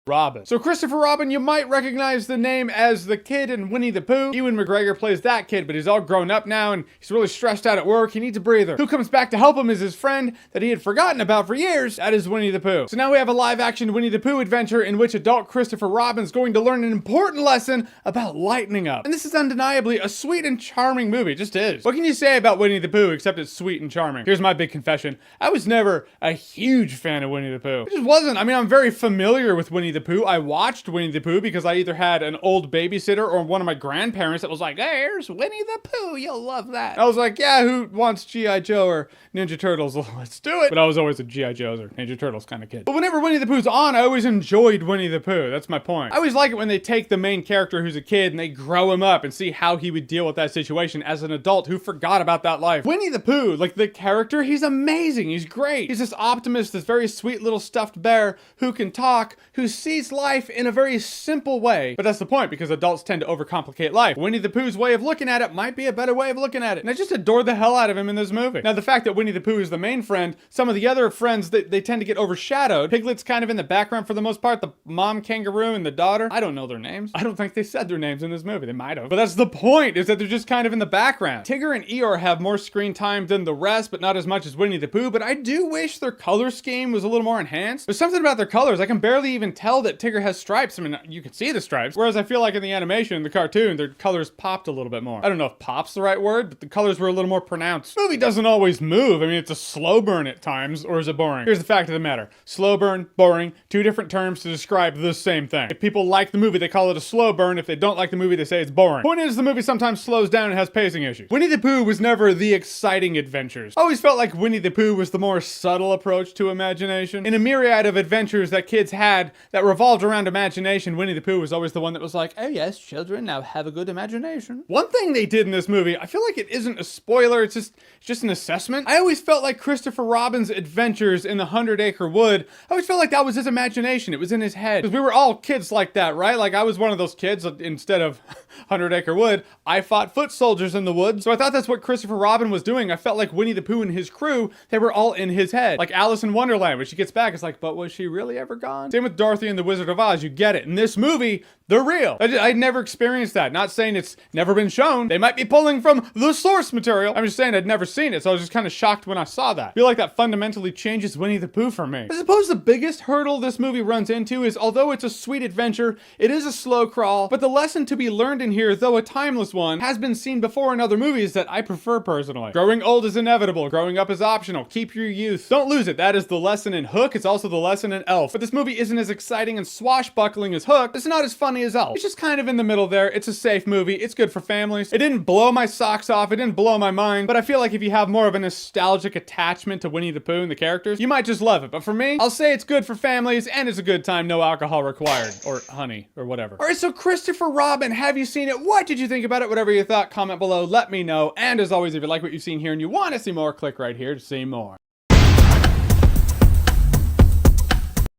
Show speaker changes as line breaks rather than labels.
Robin. So Christopher Robin, you might recognize the name as the kid in Winnie the Pooh. Ewan McGregor plays that kid, but he's all grown up now and he's really stressed out at work. He needs a breather. Who comes back to help him is his friend that he had forgotten about for years. That is Winnie the Pooh. So now we have a live-action Winnie the Pooh adventure in which adult Christopher Robin's going to learn an important lesson about lightening up. And this is undeniably a sweet and charming movie. It just is. What can you say about Winnie the Pooh except it's sweet and charming? Here's my big confession. I was never a huge fan of Winnie the Pooh. It just wasn't. I mean, I'm very familiar with Winnie the Pooh. I watched Winnie the Pooh because I either had an old babysitter or one of my grandparents that was like, hey, here's Winnie the Pooh. You'll love that. I was like, yeah, who wants G.I. Joe or Ninja Turtles? Let's do it. But I was always a G.I. Joe's or Ninja Turtles kind of kid. But whenever Winnie the Pooh's on, I always enjoyed Winnie the Pooh. That's my point. I always like it when they take the main character who's a kid and they grow him up and see how he would deal with that situation as an adult who forgot about that life. Winnie the Pooh, like the character, he's amazing. He's great. He's this optimist, this very sweet little stuffed bear who can talk, who sees life in a very simple way. But that's the point, because adults tend to overcomplicate life. Winnie the Pooh's way of looking at it might be a better way of looking at it. And I just adore the hell out of him in this movie. Now, the fact that Winnie the Pooh is the main friend, some of the other friends, they tend to get overshadowed. Piglet's kind of in the background for the most part. The mom kangaroo and the daughter, I don't know their names. I don't think they said their names in this movie. They might have. But that's the point, is that they're just kind of in the background. Tigger and Eeyore have more screen time than the rest, but not as much as Winnie the Pooh. But I do wish their color scheme was a little more enhanced. There's something about their colors. I can barely even tell that Tigger has stripes. I mean, you can see the stripes. Whereas I feel like in the animation, the cartoon, their colors popped a little bit more. I don't know if pop's the right word, but the colors were a little more pronounced. The movie doesn't always move. I mean, it's a slow burn at times, or is it boring? Here's the fact of the matter. Slow burn, boring, two different terms to describe the same thing. If people like the movie, they call it a slow burn. If they don't like the movie, they say it's boring. Point is, the movie sometimes slows down and has pacing issues. Winnie the Pooh was never the exciting adventures. I always felt like Winnie the Pooh was the more subtle approach to imagination. In a myriad of adventures that kids had that revolved around imagination, Winnie the Pooh was always the one that was like, oh yes, children, now have a good imagination. One thing they did in this movie, I feel like it isn't a spoiler, it's just an assessment. I always felt like Christopher Robin's adventures in the 100-Acre Wood, I always felt like that was his imagination. It was in his head. Because we were all kids like that, right? Like I was one of those kids, instead of 100-Acre Wood, I fought foot soldiers in the woods. So I thought that's what Christopher Robin was doing. I felt like Winnie the Pooh and his crew, they were all in his head. Like Alice in Wonderland, when she gets back, it's like, but was she really ever gone? Same with Dorothy and the Wizard of Oz, you get it. In this movie, they're real. I'd never experienced that. Not saying it's never been shown. They might be pulling from the source material. I'm just saying I'd never seen it, so I was just kind of shocked when I saw that. I feel like that fundamentally changes Winnie the Pooh for me. I suppose the biggest hurdle this movie runs into is, although it's a sweet adventure, it is a slow crawl, but the lesson to be learned in here, though a timeless one, has been seen before in other movies that I prefer personally. Growing old is inevitable. Growing up is optional. Keep your youth. Don't lose it. That is the lesson in Hook. It's also the lesson in Elf. But this movie isn't as exciting and swashbuckling as Hook. It's not as funny as Elf. It's just kind of in the middle there. It's a safe movie. It's good for families. It didn't blow my socks off. It didn't blow my mind. But I feel like if you have more of a nostalgic attachment to Winnie the Pooh and the characters, you might just love it. But for me, I'll say it's good for families and it's a good time. No alcohol required. Or honey. Or whatever. Alright, so Christopher Robin, have you seen it? What did you think about it? Whatever you thought, comment below. Let me know. And as always, if you like what you've seen here and you want to see more, click right here to see more.